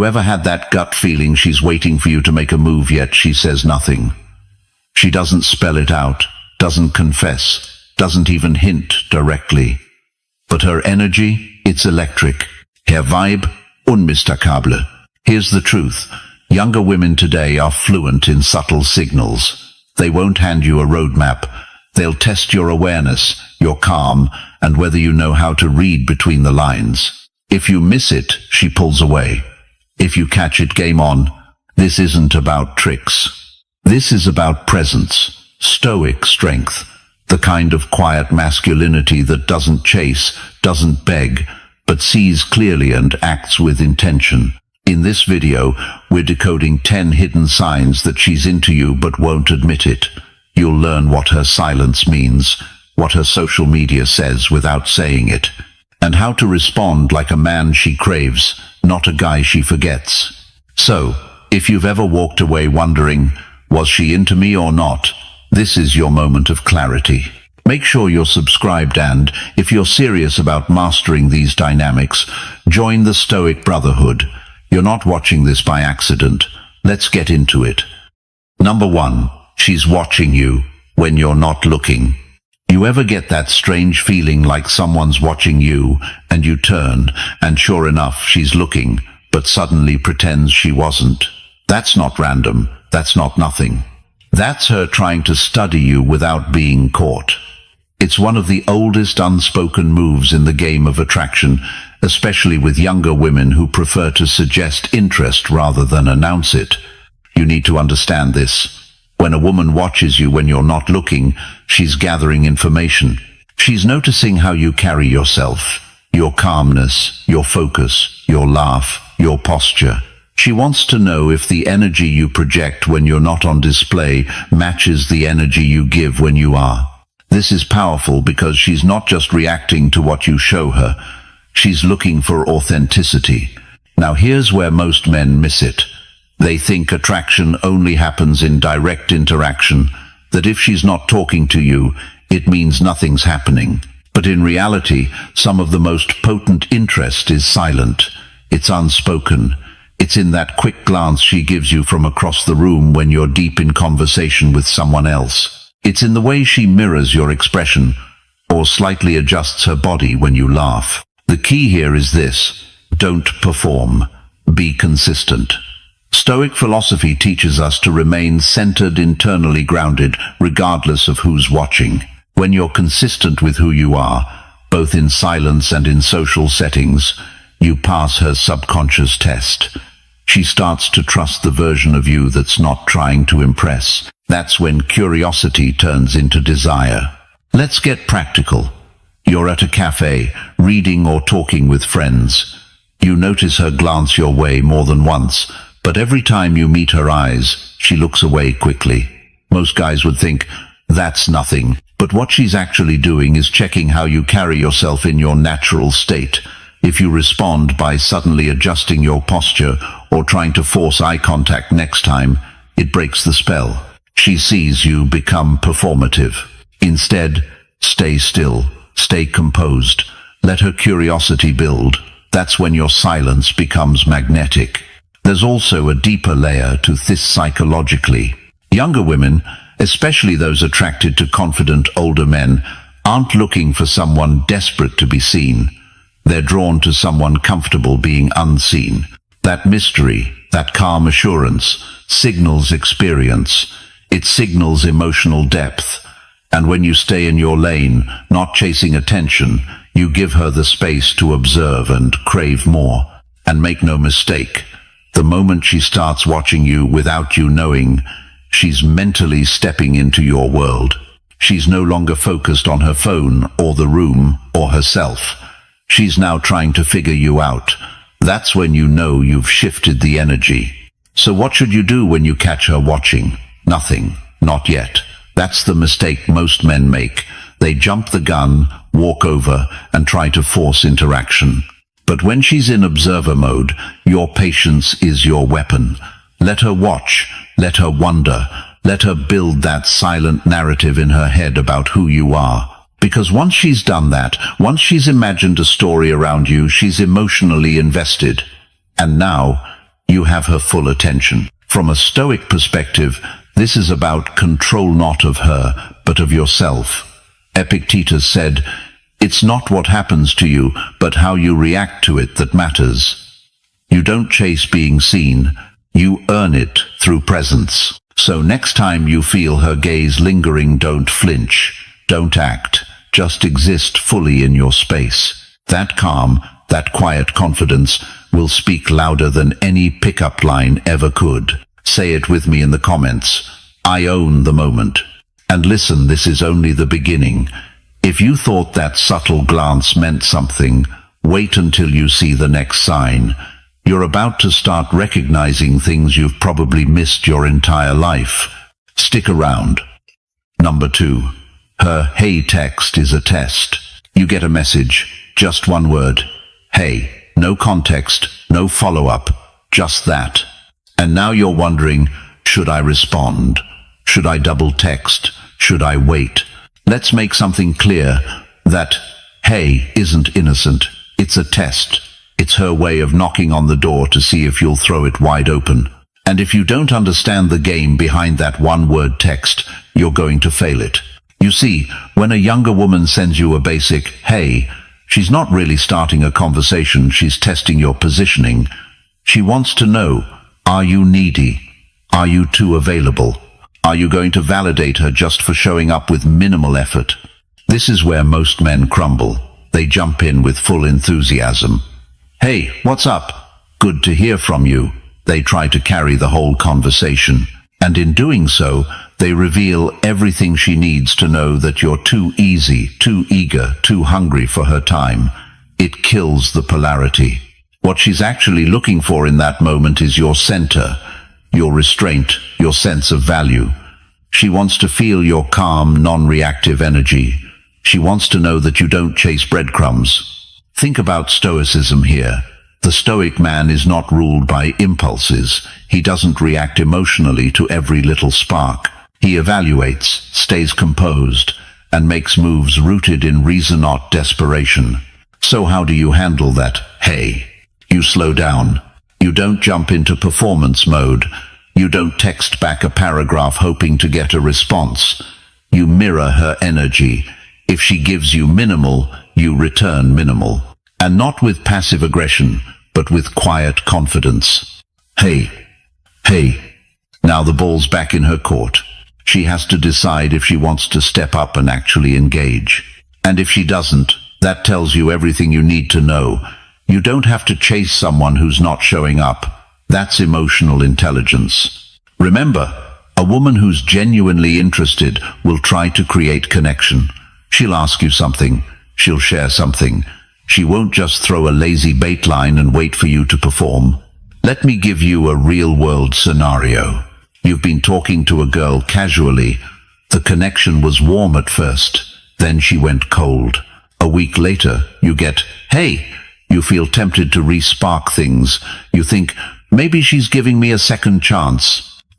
you ever had that gut feeling she's waiting for you to make a move, yet she says nothing? She doesn't spell it out, doesn't confess, doesn't even hint directly. But her energy, it's electric. Her Vibe, unmistakable. Here's the truth. Younger women today are fluent in subtle signals. They won't hand you a roadmap. They'll test your awareness, your calm, and whether you know how to read between the lines. If you miss it, she pulls away. If you catch it, game on. This isn't about tricks. This is about presence, stoic strength, the kind of quiet masculinity that doesn't chase, doesn't beg, but sees clearly and acts with intention. In this video, we're decoding 10 hidden signs that she's into you but won't admit it. You'll learn what her silence means, what her social media says without saying it, and how to respond like a man she craves, not a guy she forgets. So, if you've ever walked away wondering, was she into me or not? This is your moment of clarity. Make sure you're subscribed, and, if you're serious about mastering these dynamics, join the Stoic Brotherhood. You're not watching this by accident. Let's get into it. Number 1. She's watching you when you're not looking. You ever get that strange feeling like someone's watching you, and you turn, and sure enough, she's looking, but suddenly pretends she wasn't? That's not random. That's not nothing. That's her trying to study you without being caught. It's one of the oldest unspoken moves in the game of attraction, especially with younger women who prefer to suggest interest rather than announce it. You need to understand this. When a woman watches you when you're not looking, she's gathering information. She's noticing how you carry yourself, your calmness, your focus, your laugh, your posture. She wants to know if the energy you project when you're not on display matches the energy you give when you are. This is powerful because she's not just reacting to what you show her. She's looking for authenticity. Now here's where most men miss it. They think attraction only happens in direct interaction, that if she's not talking to you, it means nothing's happening. But in reality, some of the most potent interest is silent. It's unspoken. It's in that quick glance she gives you from across the room when you're deep in conversation with someone else. It's in the way she mirrors your expression, or slightly adjusts her body when you laugh. The key here is this: don't perform. Be consistent. Stoic philosophy teaches us to remain centered, internally grounded, regardless of who's watching. When you're consistent with who you are, both in silence and in social settings, you pass her subconscious test. She starts to trust the version of you that's not trying to impress. That's when curiosity turns into desire. Let's get practical. You're at a cafe, reading or talking with friends. You notice her glance your way more than once, but every time you meet her eyes, she looks away quickly. Most guys would think, that's nothing, but what she's actually doing is checking how you carry yourself in your natural state. If you respond by suddenly adjusting your posture or trying to force eye contact next time, it breaks the spell. She sees you become performative. Instead, stay still, stay composed, let her curiosity build. That's when your silence becomes magnetic. There's also a deeper layer to this psychologically. Younger women, especially those attracted to confident older men, aren't looking for someone desperate to be seen. They're drawn to someone comfortable being unseen. That mystery, that calm assurance, signals experience. It signals emotional depth. And when you stay in your lane, not chasing attention, you give her the space to observe and crave more. And make no mistake, the moment she starts watching you without you knowing, she's mentally stepping into your world. She's no longer focused on her phone or the room or herself. She's now trying to figure you out. That's when you know you've shifted the energy. So what should you do when you catch her watching? Nothing. Not yet. That's the mistake most men make. They jump the gun, walk over, and try to force interaction. But when she's in observer mode, your patience is your weapon. Let her watch. Let her wonder. Let her build that silent narrative in her head about who you are. Because once she's done that, once she's imagined a story around you, she's emotionally invested. And now, You have her full attention. From a Stoic perspective, this is about control not of her, but of yourself. Epictetus said, "It's not what happens to you, but how you react to it that matters." You don't chase being seen, you earn it through presence. So next time you feel her gaze lingering, don't flinch, don't act, just exist fully in your space. That calm, that quiet confidence will speak louder than any pickup line ever could. Say it with me in the comments. I own the moment. And listen, this is only the beginning. If you thought that subtle glance meant something, wait until you see the next sign. You're about to start recognizing things you've probably missed your entire life. Stick around. Number 2. Her "hey" text is a test. You get a message, just one word. Hey. No context, no follow-up, just that. And now you're wondering, should I respond? Should I double text? Should I wait? Let's make something clear. That "hey" isn't innocent. It's a test. It's her way of knocking on the door to see if you'll throw it wide open. And if you don't understand the game behind that one-word text, you're going to fail it. You see, when a younger woman sends you a basic "hey," she's not really starting a conversation, she's testing your positioning. She wants to know, are you needy? Are you too available? Are you going to validate her just for showing up with minimal effort? This is where most men crumble. They jump in with full enthusiasm. "Hey, what's up? Good to hear from you." They try to carry the whole conversation. And in doing so, they reveal everything she needs to know, that you're too easy, too eager, too hungry for her time. It kills the polarity. What she's actually looking for in that moment is your center, your restraint, your sense of value. She wants to feel your calm, non-reactive energy. She wants to know that you don't chase breadcrumbs. Think about Stoicism here. The Stoic man is not ruled by impulses. He doesn't react emotionally to every little spark. He evaluates, stays composed, and makes moves rooted in reason, not desperation. So how do you handle that "hey"? You slow down. You don't jump into performance mode. You don't text back a paragraph hoping to get a response. You mirror her energy. If she gives you minimal, you return minimal. And not with passive aggression, but with quiet confidence. "Hey, hey." Now the ball's back in her court. She has to decide if she wants to step up and actually engage. And if she doesn't, that tells you everything you need to know. You don't have to chase someone who's not showing up. That's emotional intelligence. Remember, a woman who's genuinely interested will try to create connection. She'll ask you something. She'll share something. She won't just throw a lazy bait line and wait for you to perform. Let me give you a real-world scenario. You've been talking to a girl casually. The connection was warm at first. Then she went cold. A week later, you get "hey." You feel tempted to re-spark things. You think, maybe she's giving me a second chance.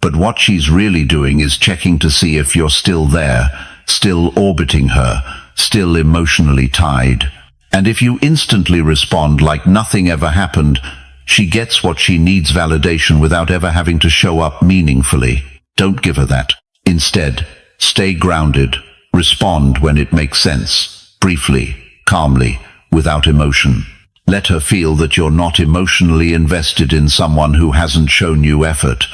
But what she's really doing is checking to see if you're still there, still orbiting her, still emotionally tied. And if you instantly respond like nothing ever happened, she gets what she needs: validation without ever having to show up meaningfully. Don't give her that. Instead, stay grounded. Respond when it makes sense, briefly, calmly, without emotion. Let her feel that you're not emotionally invested in someone who hasn't shown you effort.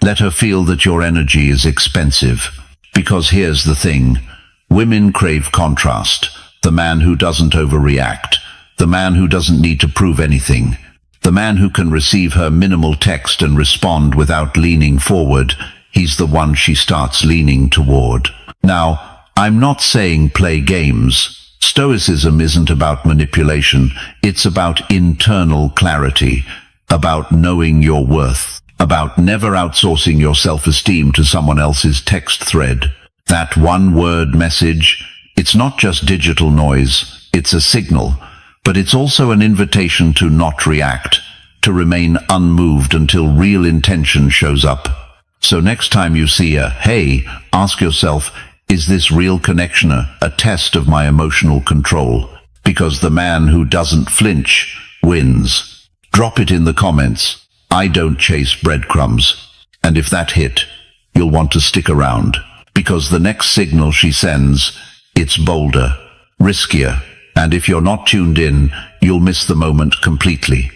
Let her feel that your energy is expensive. Because here's the thing. Women crave contrast. The man who doesn't overreact. The man who doesn't need to prove anything. The man who can receive her minimal text and respond without leaning forward. He's the one she starts leaning toward. Now, I'm not saying play games. Stoicism isn't about manipulation. It's about internal clarity, about knowing your worth, about never outsourcing your self-esteem to someone else's text thread. That one-word message, it's not just digital noise, it's a signal, but it's also an invitation to not react, to remain unmoved until real intention shows up. So next time you see a "hey," ask yourself, is this real connection a test of my emotional control? Because the man who doesn't flinch wins. Drop it in the comments. I don't chase breadcrumbs. And if that hit, you'll want to stick around, because the next signal she sends, it's bolder, riskier, and if you're not tuned in, you'll miss the moment completely.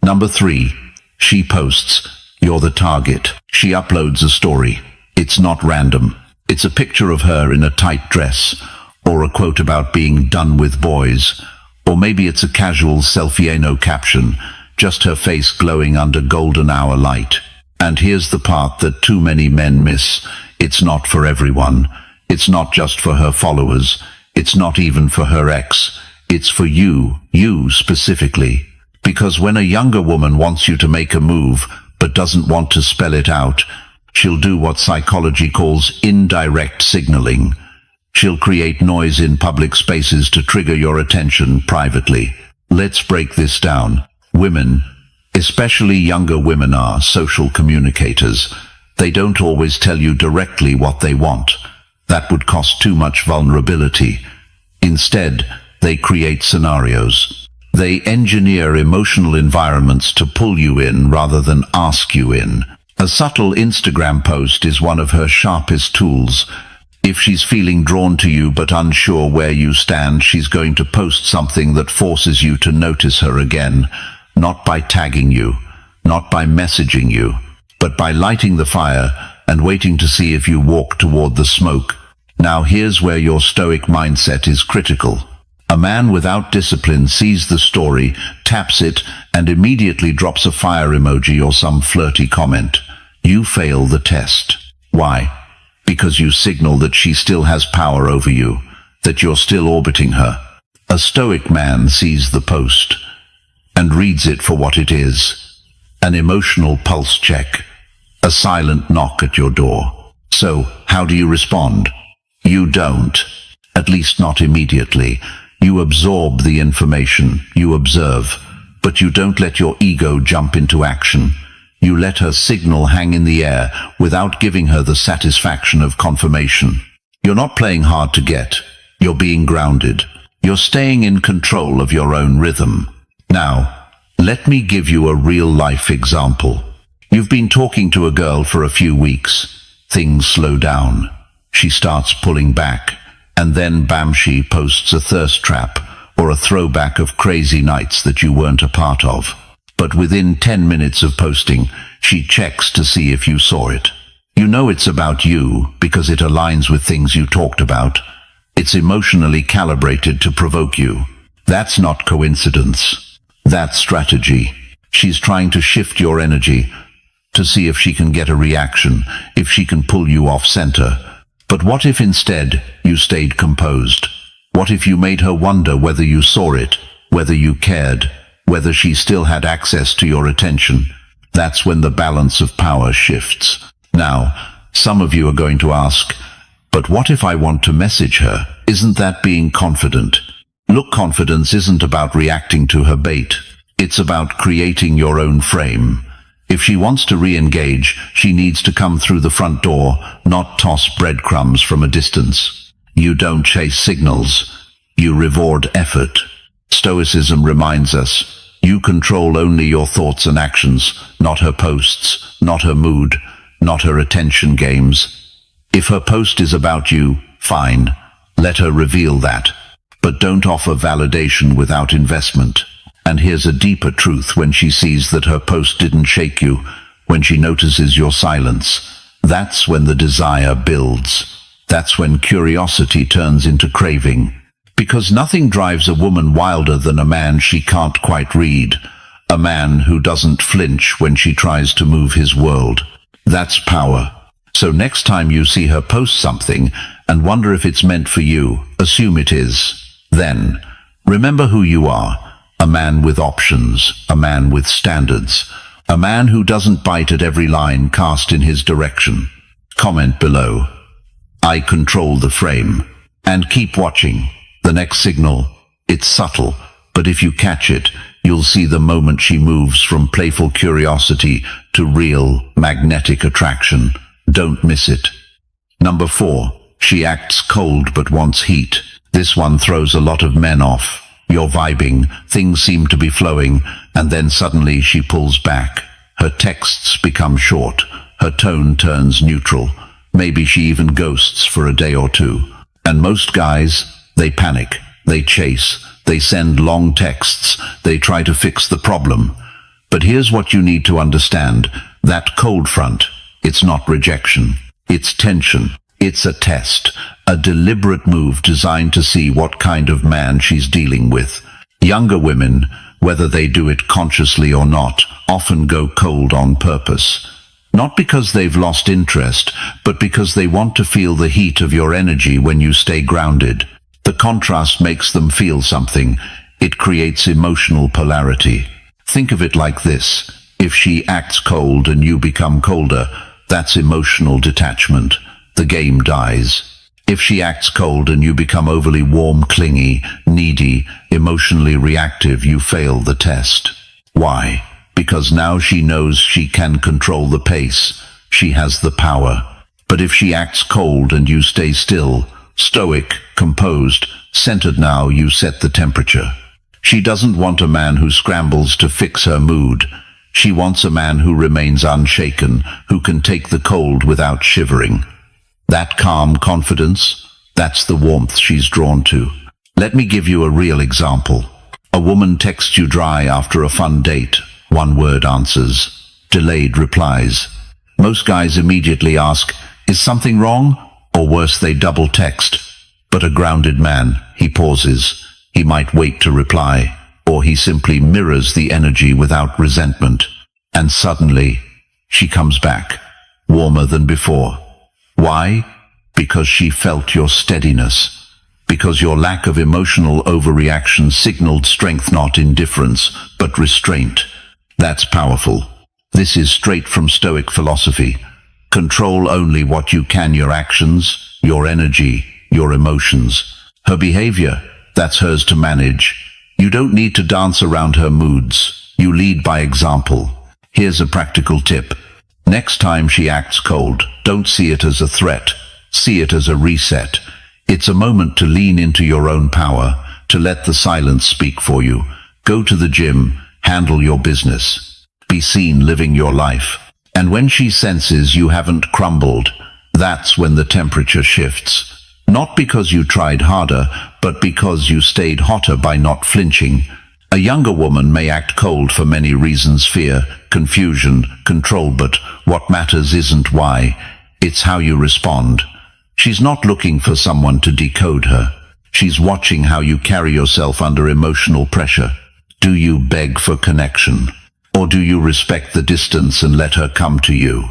Number 3. She posts. You're the target. She uploads a story. It's not random. It's a picture of her in a tight dress, or a quote about being done with boys, or maybe it's a casual selfie caption, just her face glowing under golden hour light. And here's the part that too many men miss. It's not for everyone. It's not just for her followers. It's not even for her ex. It's for you specifically. Because when a younger woman wants you to make a move, but doesn't want to spell it out, she'll do what psychology calls indirect signaling. She'll create noise in public spaces to trigger your attention privately. Let's break this down. Women, especially younger women, are social communicators. They don't always tell you directly what they want. That would cost too much vulnerability. Instead, they create scenarios. They engineer emotional environments to pull you in rather than ask you in. A subtle Instagram post is one of her sharpest tools. If she's feeling drawn to you but unsure where you stand, she's going to post something that forces you to notice her again, not by tagging you, not by messaging you, but by lighting the fire and waiting to see if you walk toward the smoke. Now here's where your stoic mindset is critical. A man without discipline sees the story, taps it, and immediately drops a fire emoji or some flirty comment. You fail the test. Why? Because you signal that she still has power over you, that you're still orbiting her. A stoic man sees the post and reads it for what it is: an emotional pulse check, a silent knock at your door. So, how do you respond? You don't, at least not immediately. You absorb the information, you observe, but you don't let your ego jump into action. You let her signal hang in the air without giving her the satisfaction of confirmation. You're not playing hard to get. You're being grounded. You're staying in control of your own rhythm. Now, let me give you a real-life example. You've been talking to a girl for a few weeks. Things slow down. She starts pulling back, and then bam, she posts a thirst trap or a throwback of crazy nights that you weren't a part of. But within 10 minutes of posting, she checks to see if you saw it. You know it's about you because it aligns with things you talked about. It's emotionally calibrated to provoke you. That's not coincidence. That's strategy. She's trying to shift your energy to see if she can get a reaction, if she can pull you off center. But what if instead you stayed composed? What if you made her wonder whether you saw it, whether you cared, whether she still had access to your attention? That's when the balance of power shifts. Now, some of you are going to ask, but what if I want to message her? Isn't that being confident? Look, confidence isn't about reacting to her bait. It's about creating your own frame. If she wants to re-engage, she needs to come through the front door, not toss breadcrumbs from a distance. You don't chase signals. You reward effort. Stoicism reminds us, you control only your thoughts and actions, not her posts, not her mood, not her attention games. If her post is about you, fine. Let her reveal that. But don't offer validation without investment. And here's a deeper truth: when she sees that her post didn't shake you, when she notices your silence, that's when the desire builds. That's when curiosity turns into craving. Because nothing drives a woman wilder than a man she can't quite read. A man who doesn't flinch when she tries to move his world. That's power. So next time you see her post something and wonder if it's meant for you, assume it is. Then, remember who you are. A man with options, a man with standards, a man who doesn't bite at every line cast in his direction. Comment below. I control the frame. And keep watching. The next signal, it's subtle, but if you catch it, you'll see the moment she moves from playful curiosity to real magnetic attraction. Don't miss it. Number 4, she acts cold but wants heat. This one throws a lot of men off. You're vibing, things seem to be flowing, and then suddenly she pulls back. Her texts become short. Her tone turns neutral. Maybe she even ghosts for a day or two. And most guys, they panic. They chase. They send long texts. They try to fix the problem. But here's what you need to understand. That cold front, it's not rejection. It's tension. It's a test. A deliberate move designed to see what kind of man she's dealing with. Younger women, whether they do it consciously or not, often go cold on purpose. Not because they've lost interest, but because they want to feel the heat of your energy when you stay grounded. The contrast makes them feel something. It creates emotional polarity. Think of it like this. If she acts cold and you become colder, that's emotional detachment. The game dies. If she acts cold and you become overly warm, clingy, needy, emotionally reactive, you fail the test. Why? Because now she knows she can control the pace. She has the power. But if she acts cold and you stay still, stoic, composed, centered, now you set the temperature. She doesn't want a man who scrambles to fix her mood. She wants a man who remains unshaken, who can take the cold without shivering. That calm confidence, that's the warmth she's drawn to. Let me give you a real example. A woman texts you dry after a fun date. One word answers. Delayed replies. Most guys immediately ask, is something wrong? Or worse, they double text. But a grounded man, he pauses. He might wait to reply. Or he simply mirrors the energy without resentment. And suddenly, she comes back, warmer than before. Why? Because she felt your steadiness. Because your lack of emotional overreaction signaled strength, not indifference, but restraint. That's powerful. This is straight from Stoic philosophy. Control only what you can, your actions, your energy, your emotions. Her behavior, that's hers to manage. You don't need to dance around her moods. You lead by example. Here's a practical tip. Next time she acts cold, don't see it as a threat. See it as a reset. It's a moment to lean into your own power, to let the silence speak for you. Go to the gym, handle your business. Be seen living your life. And when she senses you haven't crumbled, that's when the temperature shifts. Not because you tried harder, but because you stayed hotter by not flinching. A younger woman may act cold for many reasons: fear, confusion, control, but what matters isn't why, it's how you respond. She's not looking for someone to decode her. She's watching how you carry yourself under emotional pressure. Do you beg for connection? Or do you respect the distance and let her come to you?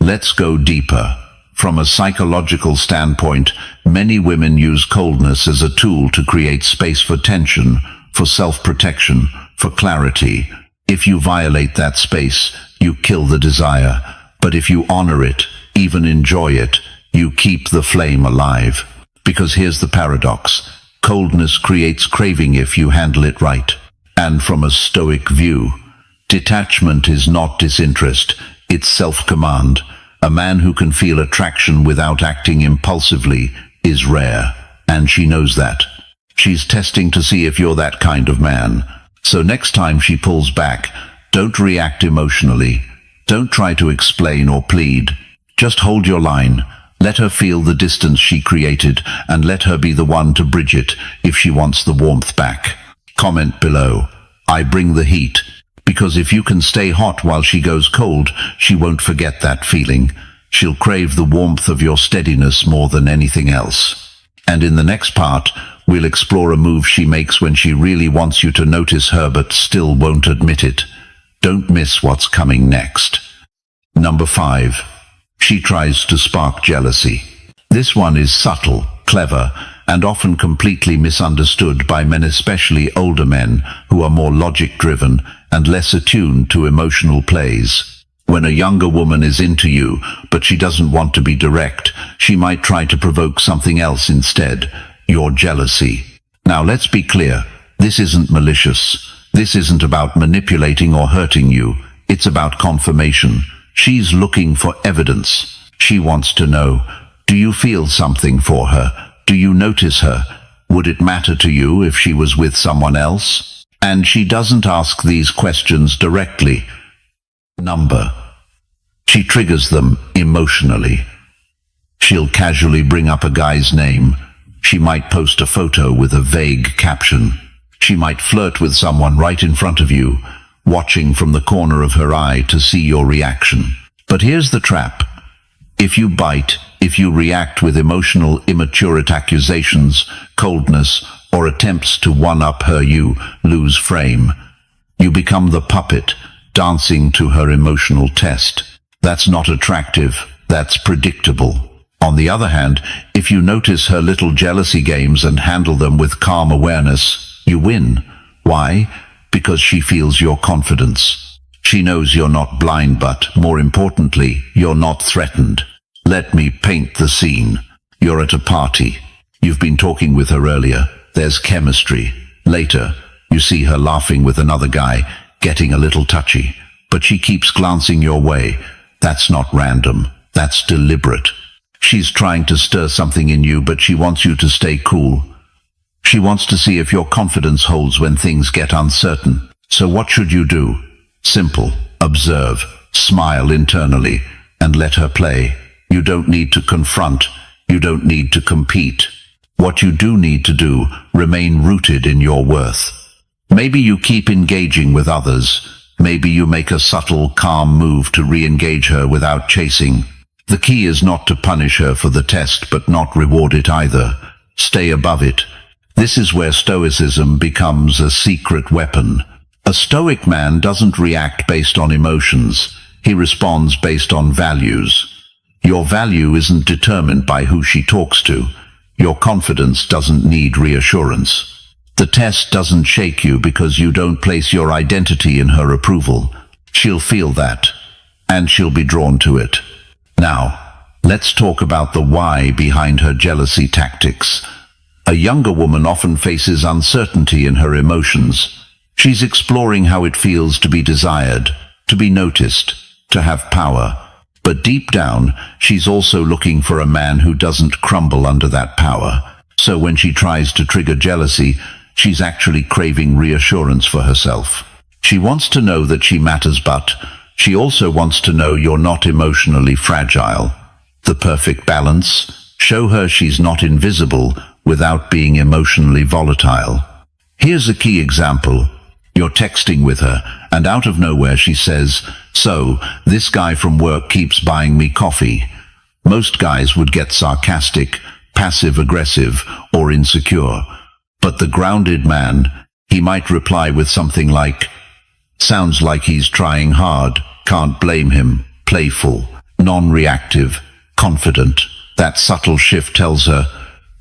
Let's go deeper. From a psychological standpoint, many women use coldness as a tool to create space for tension, for self-protection, for clarity. If you violate that space, you kill the desire. But if you honor it, even enjoy it, you keep the flame alive. Because here's the paradox. Coldness creates craving if you handle it right. And from a Stoic view, detachment is not disinterest, it's self-command. A man who can feel attraction without acting impulsively is rare, and she knows that. She's testing to see if you're that kind of man. So next time she pulls back, don't react emotionally. Don't try to explain or plead. Just hold your line. Let her feel the distance she created, and let her be the one to bridge it if she wants the warmth back. Comment below. I bring the heat. Because if you can stay hot while she goes cold, she won't forget that feeling. She'll crave the warmth of your steadiness more than anything else. And in the next part, we'll explore a move she makes when she really wants you to notice her but still won't admit it. Don't miss what's coming next. Number 5. She tries to spark jealousy. This one is subtle, clever, and often completely misunderstood by men, especially older men who are more logic-driven and less attuned to emotional plays. When a younger woman is into you, but she doesn't want to be direct, she might try to provoke something else instead: your jealousy. Now let's be clear, this isn't malicious. This isn't about manipulating or hurting you. It's about confirmation. She's looking for evidence. She wants to know, do you feel something for her? Do you notice her? Would it matter to you if she was with someone else? And she doesn't ask these questions directly. number. She triggers them emotionally. She'll casually bring up a guy's name. She might post a photo with a vague caption. She might flirt with someone right in front of you, watching from the corner of her eye to see your reaction. But here's the trap. If you bite, if you react with emotional, immature accusations, coldness, or attempts to one-up her, you lose frame. You become the puppet, dancing to her emotional test. That's not attractive. That's predictable. On the other hand, if you notice her little jealousy games and handle them with calm awareness, you win. Why? Because she feels your confidence. She knows you're not blind, but, more importantly, you're not threatened. Let me paint the scene. You're at a party. You've been talking with her earlier. There's chemistry. Later, you see her laughing with another guy, getting a little touchy. But she keeps glancing your way. That's not random. That's deliberate. She's trying to stir something in you, but she wants you to stay cool. She wants to see if your confidence holds when things get uncertain. So what should you do? Simple. Observe. Smile internally. And let her play. You don't need to confront. You don't need to compete. What you do need to do, remain rooted in your worth. Maybe you keep engaging with others. Maybe you make a subtle, calm move to re-engage her without chasing. The key is not to punish her for the test, but not reward it either. Stay above it. This is where Stoicism becomes a secret weapon. A Stoic man doesn't react based on emotions. He responds based on values. Your value isn't determined by who she talks to. Your confidence doesn't need reassurance. The test doesn't shake you because you don't place your identity in her approval. She'll feel that, and she'll be drawn to it. Now, let's talk about the why behind her jealousy tactics. A younger woman often faces uncertainty in her emotions. She's exploring how it feels to be desired, to be noticed, to have power. But deep down, she's also looking for a man who doesn't crumble under that power. So when she tries to trigger jealousy, she's actually craving reassurance for herself. She wants to know that she matters, but she also wants to know you're not emotionally fragile. The perfect balance. Show her she's not invisible without being emotionally volatile. Here's a key example. You're texting with her, and out of nowhere she says, "So, this guy from work keeps buying me coffee." Most guys would get sarcastic, passive-aggressive, or insecure. But the grounded man, he might reply with something like, "Sounds like he's trying hard, can't blame him," playful, non-reactive, confident. That subtle shift tells her,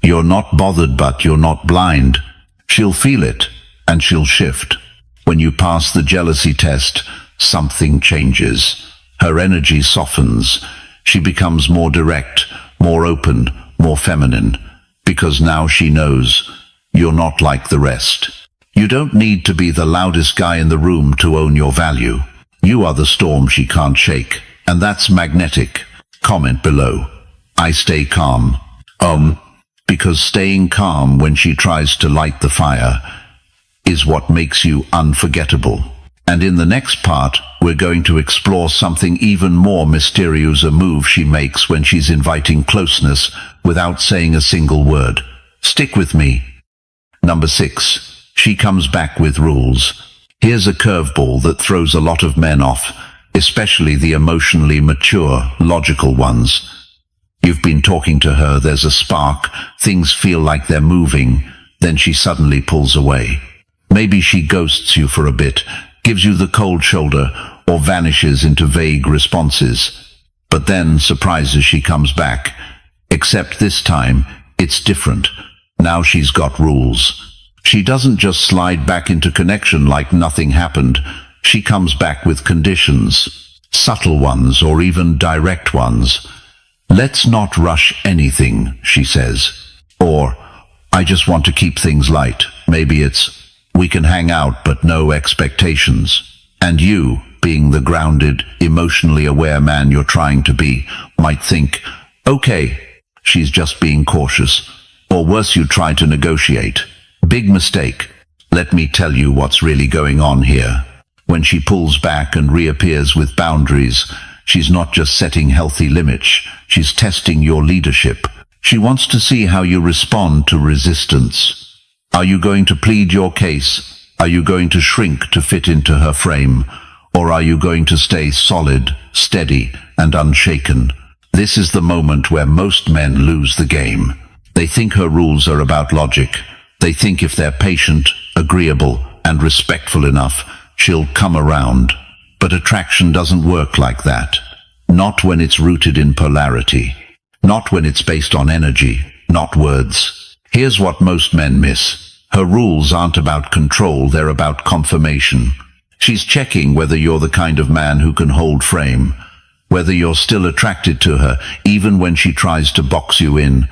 you're not bothered, but you're not blind. She'll feel it, and she'll shift. When you pass the jealousy test, something changes. Her energy softens. She becomes more direct, more open, more feminine. Because now she knows you're not like the rest. You don't need to be the loudest guy in the room to own your value. You are the storm she can't shake. And that's magnetic. Comment below. I stay calm. Because staying calm when she tries to light the fire is what makes you unforgettable. And in the next part, we're going to explore something even more mysterious, a move she makes when she's inviting closeness without saying a single word. Stick with me. Number 6. She comes back with rules. Here's a curveball that throws a lot of men off, especially the emotionally mature, logical ones. You've been talking to her, there's a spark, things feel like they're moving, then she suddenly pulls away. Maybe she ghosts you for a bit, gives you the cold shoulder, or vanishes into vague responses. But then, surprises, she comes back. Except this time, it's different. Now she's got rules. She doesn't just slide back into connection like nothing happened. She comes back with conditions. Subtle ones, or even direct ones. "Let's not rush anything," she says. Or, "I just want to keep things light." Maybe it's, "We can hang out but no expectations." And you, being the grounded, emotionally aware man you're trying to be, might think, "Okay, she's just being cautious." Or worse, you try to negotiate. Big mistake. Let me tell you what's really going on here. When she pulls back and reappears with boundaries, she's not just setting healthy limits, she's testing your leadership. She wants to see how you respond to resistance. Are you going to plead your case? Are you going to shrink to fit into her frame? Or are you going to stay solid, steady, and unshaken? This is the moment where most men lose the game. They think her rules are about logic. They think if they're patient, agreeable, and respectful enough, she'll come around. But attraction doesn't work like that. Not when it's rooted in polarity. Not when it's based on energy, not words. Here's what most men miss. Her rules aren't about control, they're about confirmation. She's checking whether you're the kind of man who can hold frame, whether you're still attracted to her even when she tries to box you in,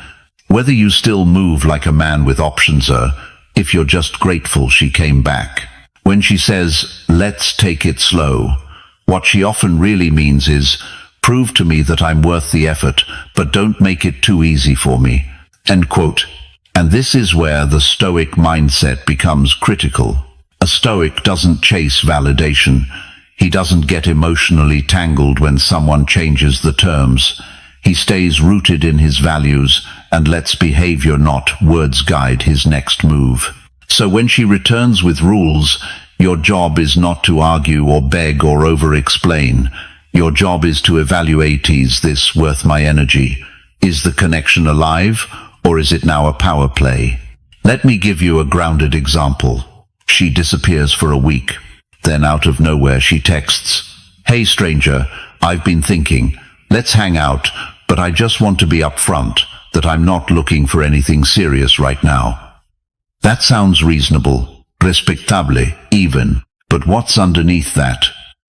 whether you still move like a man with options, or if you're just grateful she came back. When she says, "Let's take it slow," what she often really means is, "Prove to me that I'm worth the effort, but don't make it too easy for me." End quote. And this is where the Stoic mindset becomes critical. A Stoic doesn't chase validation. He doesn't get emotionally tangled when someone changes the terms. He stays rooted in his values and lets behavior, not words, guide his next move. So when she returns with rules, your job is not to argue or beg or over-explain. Your job is to evaluate, is this worth my energy? Is the connection alive, or is it now a power play? Let me give you a grounded example. She disappears for a week. Then out of nowhere she texts, "Hey stranger, I've been thinking, let's hang out, but I just want to be upfront that I'm not looking for anything serious right now." That sounds reasonable, respectable, even. But what's underneath that?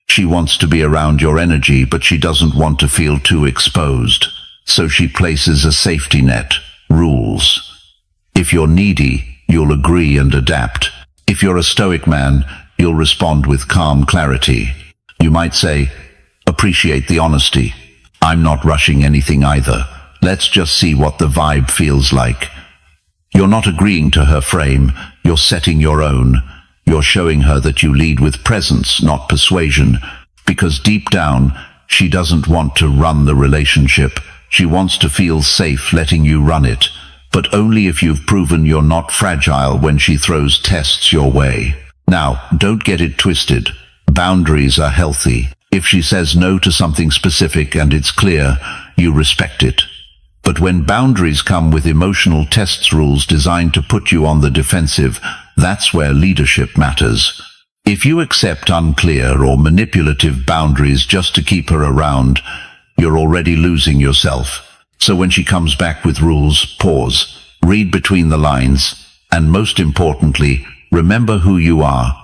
She wants to be around your energy, but she doesn't want to feel too exposed. So she places a safety net, rules. If you're needy, you'll agree and adapt. If you're a Stoic man, you'll respond with calm clarity. You might say, "Appreciate the honesty. I'm not rushing anything either. Let's just see what the vibe feels like." You're not agreeing to her frame, you're setting your own. You're showing her that you lead with presence, not persuasion, because deep down, she doesn't want to run the relationship. She wants to feel safe letting you run it, but only if you've proven you're not fragile when she throws tests your way. Now, don't get it twisted. Boundaries are healthy. If she says no to something specific and it's clear, you respect it. But when boundaries come with emotional tests, rules designed to put you on the defensive, that's where leadership matters. If you accept unclear or manipulative boundaries just to keep her around, you're already losing yourself. So when she comes back with rules, pause, read between the lines, and most importantly, remember who you are.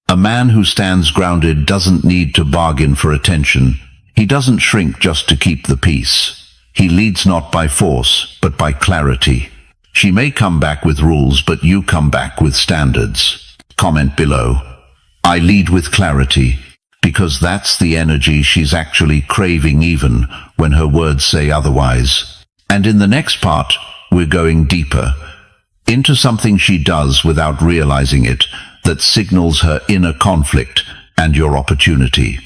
A man who stands grounded doesn't need to bargain for attention. He doesn't shrink just to keep the peace. He leads not by force, but by clarity. She may come back with rules, but you come back with standards. Comment below. I lead with clarity, because that's the energy she's actually craving even when her words say otherwise. And in the next part, we're going deeper into something she does without realizing it, that signals her inner conflict and your opportunity.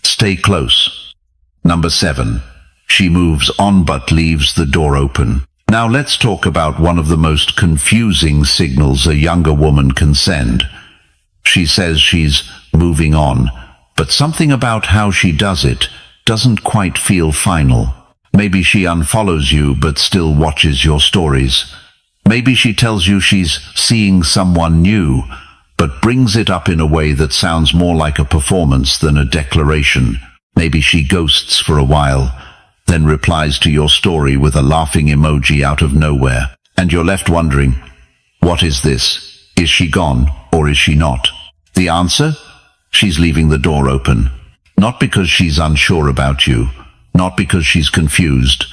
Stay close. Number 7. She moves on but leaves the door open. Now let's talk about one of the most confusing signals a younger woman can send. She says she's moving on, but something about how she does it doesn't quite feel final. Maybe she unfollows you but still watches your stories. Maybe she tells you she's seeing someone new, but brings it up in a way that sounds more like a performance than a declaration. Maybe she ghosts for a while, then replies to your story with a laughing emoji out of nowhere, and you're left wondering, what is this? Is she gone, or is she not? The answer? She's leaving the door open. Not because she's unsure about you, not because she's confused,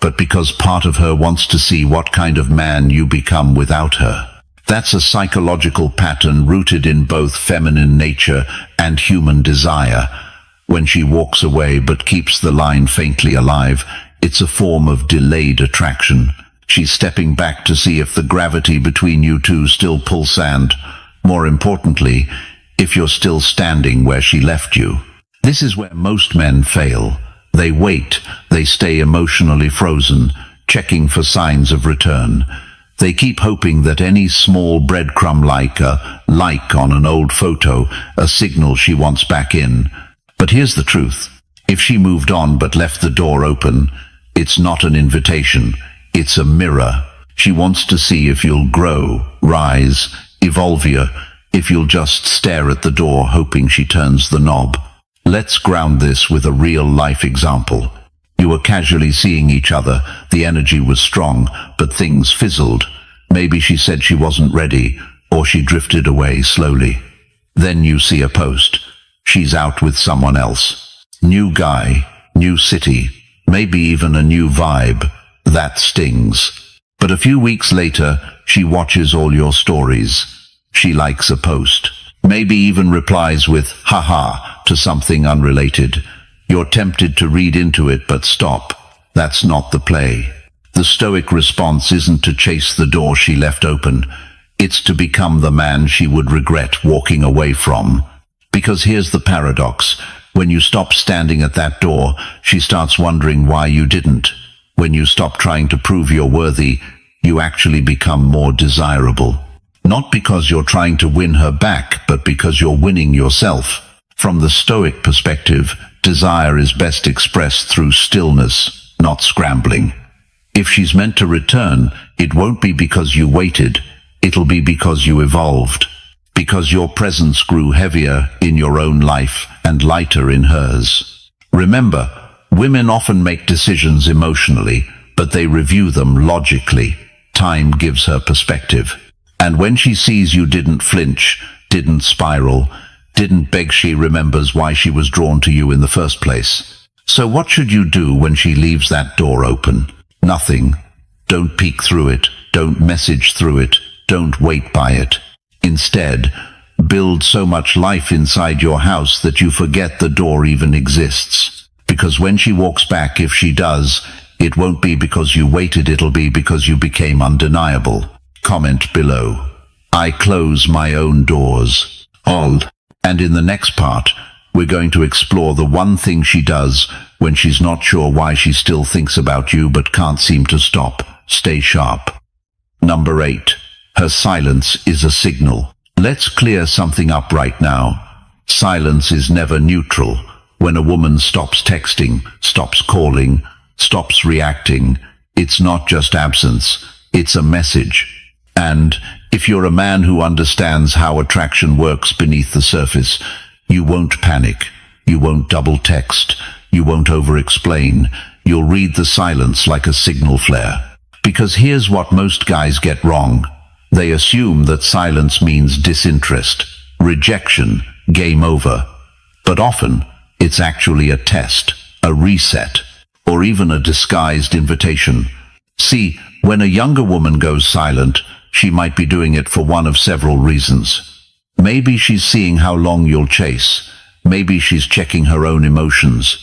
but because part of her wants to see what kind of man you become without her. That's a psychological pattern rooted in both feminine nature and human desire. When she walks away but keeps the line faintly alive, it's a form of delayed attraction. She's stepping back to see if the gravity between you two still pulls, and, more importantly, if you're still standing where she left you. This is where most men fail. They wait, they stay emotionally frozen, checking for signs of return. They keep hoping that any small breadcrumb like a like on an old photo, a signal she wants back in. But here's the truth. If she moved on but left the door open, it's not an invitation, it's a mirror. She wants to see if you'll grow, rise, evolve you, if you'll just stare at the door hoping she turns the knob. Let's ground this with a real-life example. You were casually seeing each other, the energy was strong, but things fizzled. Maybe she said she wasn't ready, or she drifted away slowly. Then you see a post. She's out with someone else. New guy, new city, maybe even a new vibe. That stings. But a few weeks later, she watches all your stories. She likes a post. Maybe even replies with haha to something unrelated. You're tempted to read into it, but stop. That's not the play. The Stoic response isn't to chase the door she left open. It's to become the man she would regret walking away from. Because here's the paradox. When you stop standing at that door, she starts wondering why you didn't. When you stop trying to prove you're worthy, you actually become more desirable. Not because you're trying to win her back, but because you're winning yourself. From the Stoic perspective, desire is best expressed through stillness, not scrambling. If she's meant to return, it won't be because you waited, it'll be because you evolved. Because your presence grew heavier in your own life and lighter in hers. Remember, women often make decisions emotionally, but they review them logically. Time gives her perspective. And when she sees you didn't flinch, didn't spiral, didn't beg, she remembers why she was drawn to you in the first place. So what should you do when she leaves that door open? Nothing. Don't peek through it. Don't message through it. Don't wait by it. Instead, build so much life inside your house that you forget the door even exists. Because when she walks back, if she does, it won't be because you waited, it'll be because you became undeniable. Comment below. I close my own doors. All. And in the next part, we're going to explore the one thing she does when she's not sure why she still thinks about you but can't seem to stop. Stay sharp. Number 8. Her silence is a signal. Let's clear something up right now. Silence is never neutral. When a woman stops texting, stops calling, stops reacting, it's not just absence, it's a message. And if you're a man who understands how attraction works beneath the surface, you won't panic, you won't double text, you won't over-explain, you'll read the silence like a signal flare. Because here's what most guys get wrong. They assume that silence means disinterest, rejection, game over. But often, it's actually a test, a reset, or even a disguised invitation. See, when a younger woman goes silent, she might be doing it for one of several reasons. Maybe she's seeing how long you'll chase. Maybe she's checking her own emotions.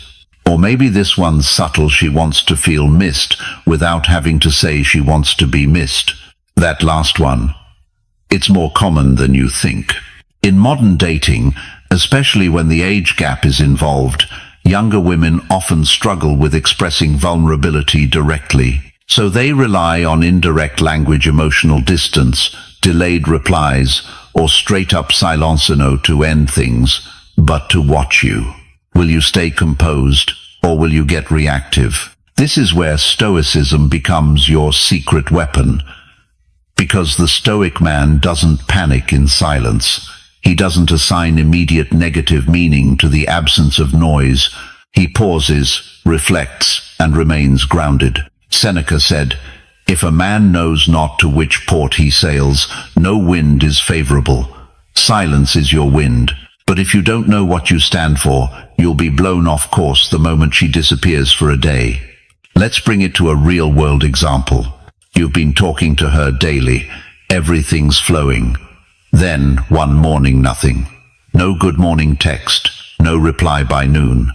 Or maybe this one's subtle, she wants to feel missed without having to say she wants to be missed. That last one. It's more common than you think. In modern dating, especially when the age gap is involved, younger women often struggle with expressing vulnerability directly. So they rely on indirect language, emotional distance, delayed replies, or straight-up silencino to end things, but to watch you. Will you stay composed, or will you get reactive? This is where Stoicism becomes your secret weapon. Because the Stoic man doesn't panic in silence. He doesn't assign immediate negative meaning to the absence of noise. He pauses, reflects, and remains grounded. Seneca said, "If a man knows not to which port he sails, no wind is favorable. Silence is your wind. But if you don't know what you stand for, you'll be blown off course the moment she disappears for a day." Let's bring it to a real-world example. You've been talking to her daily. Everything's flowing. Then, one morning, nothing. No good morning text. No reply by noon.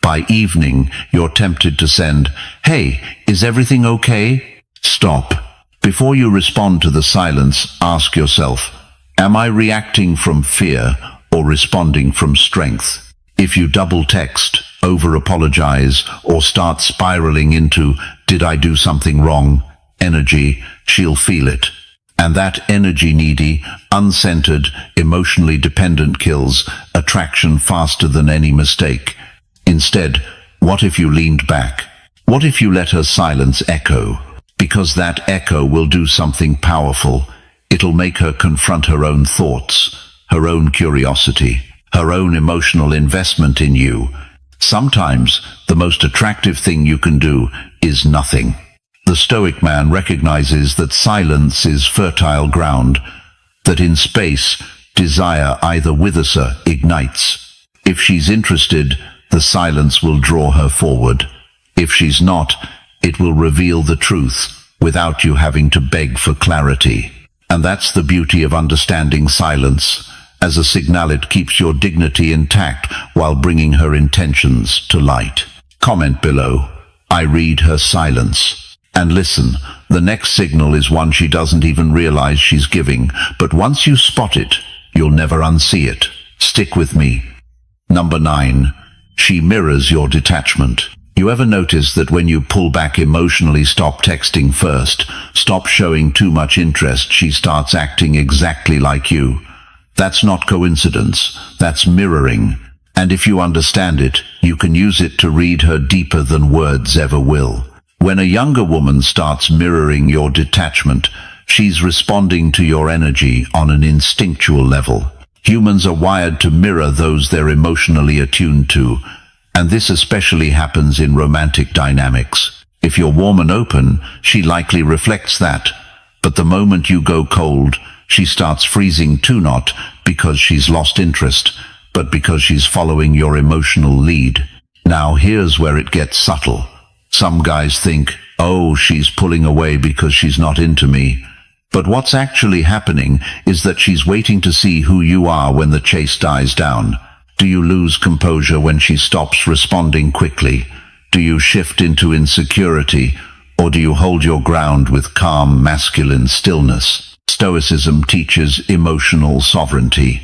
By evening, you're tempted to send, "Hey, is everything okay?" Stop. Before you respond to the silence, ask yourself, am I reacting from fear or responding from strength. If you double text, over-apologize, or start spiraling into, did I do something wrong, energy, she'll feel it. And that energy-needy, uncentered, emotionally dependent kills attraction faster than any mistake. Instead, what if you leaned back? What if you let her silence echo? Because that echo will do something powerful. It'll make her confront her own thoughts, her own curiosity, her own emotional investment in you. Sometimes, the most attractive thing you can do is nothing. The Stoic man recognizes that silence is fertile ground, that in space, desire either withers or ignites. If she's interested, the silence will draw her forward. If she's not, it will reveal the truth without you having to beg for clarity. And that's the beauty of understanding silence. As a signal, it keeps your dignity intact while bringing her intentions to light. Comment below. I read her silence. And listen, the next signal is one she doesn't even realize she's giving, but once you spot it, you'll never unsee it. Stick with me. Number 9. She mirrors your detachment. You ever notice that when you pull back emotionally, stop texting first, stop showing too much interest, she starts acting exactly like you? That's not coincidence. That's mirroring. And if you understand it, you can use it to read her deeper than words ever will. When a younger woman starts mirroring your detachment, she's responding to your energy on an instinctual level. Humans are wired to mirror those they're emotionally attuned to, and this especially happens in romantic dynamics. If you're warm and open, she likely reflects that. But the moment you go cold, she starts freezing too, not because she's lost interest, but because she's following your emotional lead. Now here's where it gets subtle. Some guys think, oh, she's pulling away because she's not into me. But what's actually happening is that she's waiting to see who you are when the chase dies down. Do you lose composure when she stops responding quickly? Do you shift into insecurity? Or do you hold your ground with calm, masculine stillness? Stoicism teaches emotional sovereignty.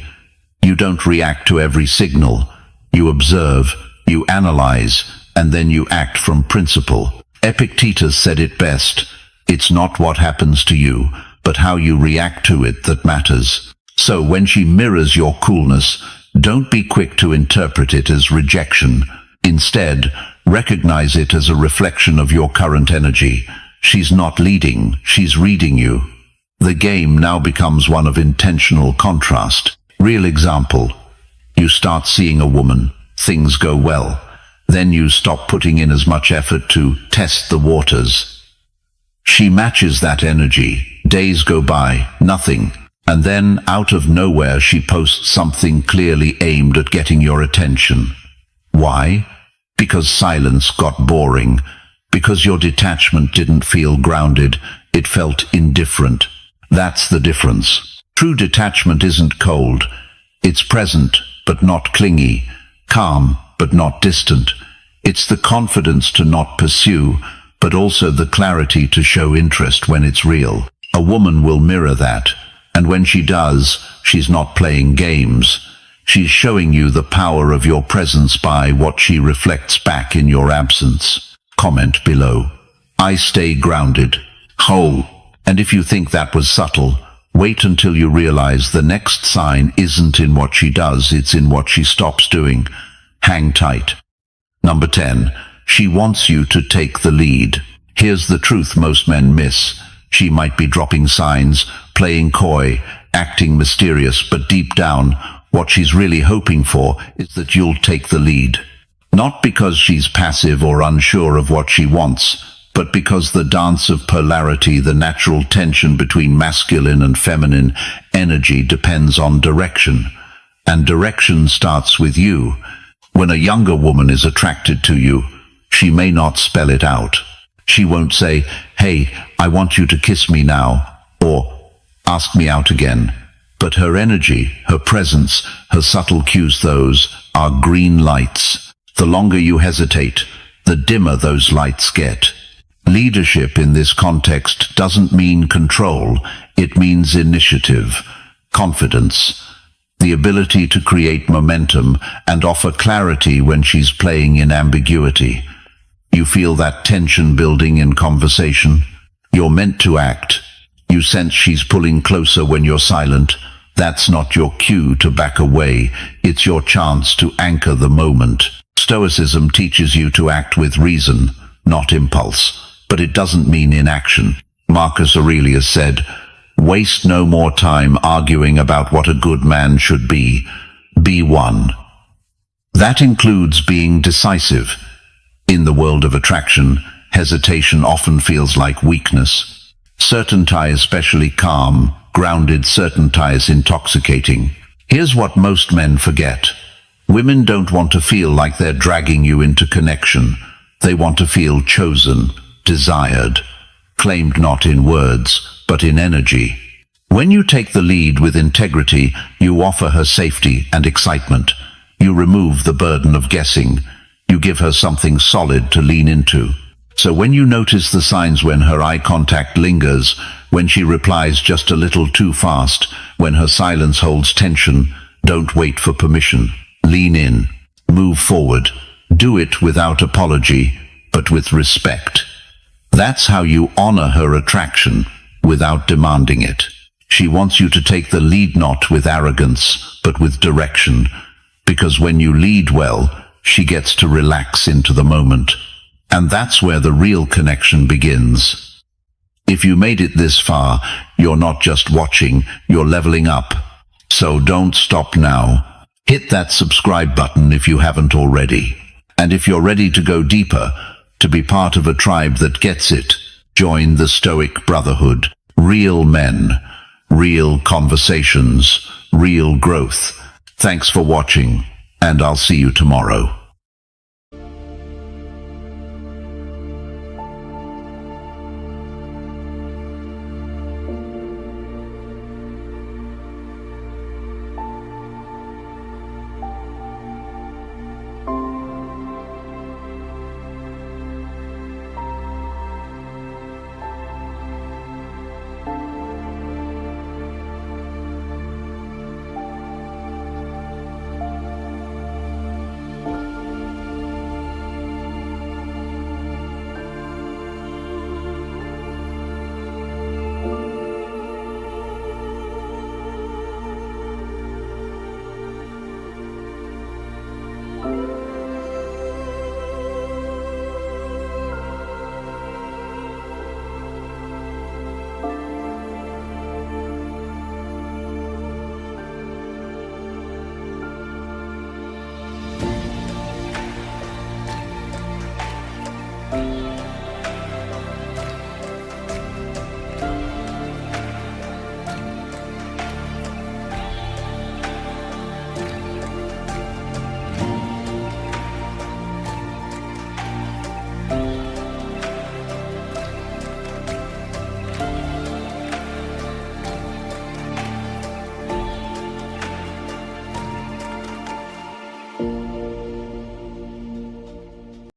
You don't react to every signal. You observe, you analyze, and then you act from principle. Epictetus said it best. It's not what happens to you, but how you react to it that matters. So when she mirrors your coolness, don't be quick to interpret it as rejection. Instead, recognize it as a reflection of your current energy. She's not leading, she's reading you. The game now becomes one of intentional contrast. Real example. You start seeing a woman, things go well. Then you stop putting in as much effort to test the waters. She matches that energy. Days go by, nothing. And then, out of nowhere, she posts something clearly aimed at getting your attention. Why? Because silence got boring. Because your detachment didn't feel grounded. It felt indifferent. That's the difference. True detachment isn't cold. It's present, but not clingy. Calm, but not distant. It's the confidence to not pursue, but also the clarity to show interest when it's real. A woman will mirror that, and when she does, she's not playing games. She's showing you the power of your presence by what she reflects back in your absence. Comment below. I stay grounded, whole. And if you think that was subtle, wait until you realize the next sign isn't in what she does, it's in what she stops doing. Hang tight. Number 10. She wants you to take the lead. Here's the truth most men miss. She might be dropping signs, playing coy, acting mysterious, but deep down, what she's really hoping for is that you'll take the lead. Not because she's passive or unsure of what she wants, but because the dance of polarity, the natural tension between masculine and feminine energy, depends on direction. And direction starts with you. When a younger woman is attracted to you, she may not spell it out. She won't say, hey, I want you to kiss me now, or ask me out again. But her energy, her presence, her subtle cues, those are green lights. The longer you hesitate, the dimmer those lights get. Leadership in this context doesn't mean control, it means initiative, confidence. the ability to create momentum and offer clarity when she's playing in ambiguity. You feel that tension building in conversation? You're meant to act. You sense she's pulling closer when you're silent. That's not your cue to back away. It's your chance to anchor the moment. Stoicism teaches you to act with reason, not impulse, but it doesn't mean inaction. Marcus Aurelius said, "Waste no more time arguing about what a good man should be. Be one." That includes being decisive. In the world of attraction, hesitation often feels like weakness. Certainty is especially calm, grounded certainty is intoxicating. Here's what most men forget. Women don't want to feel like they're dragging you into connection. They want to feel chosen, desired, claimed not in words, but in energy. When you take the lead with integrity, you offer her safety and excitement. You remove the burden of guessing. You give her something solid to lean into. So when you notice the signs, when her eye contact lingers, when she replies just a little too fast, when her silence holds tension, don't wait for permission. Lean in. Move forward. Do it without apology, but with respect. That's how you honor her attraction, without demanding it. She wants you to take the lead, not with arrogance, but with direction. Because when you lead well, she gets to relax into the moment. And that's where the real connection begins. If you made it this far, you're not just watching, you're leveling up. So don't stop now. Hit that subscribe button if you haven't already. And if you're ready to go deeper, to be part of a tribe that gets it, join the Stoic Brotherhood. Real men, real conversations, real growth. Thanks for watching, and I'll see you tomorrow.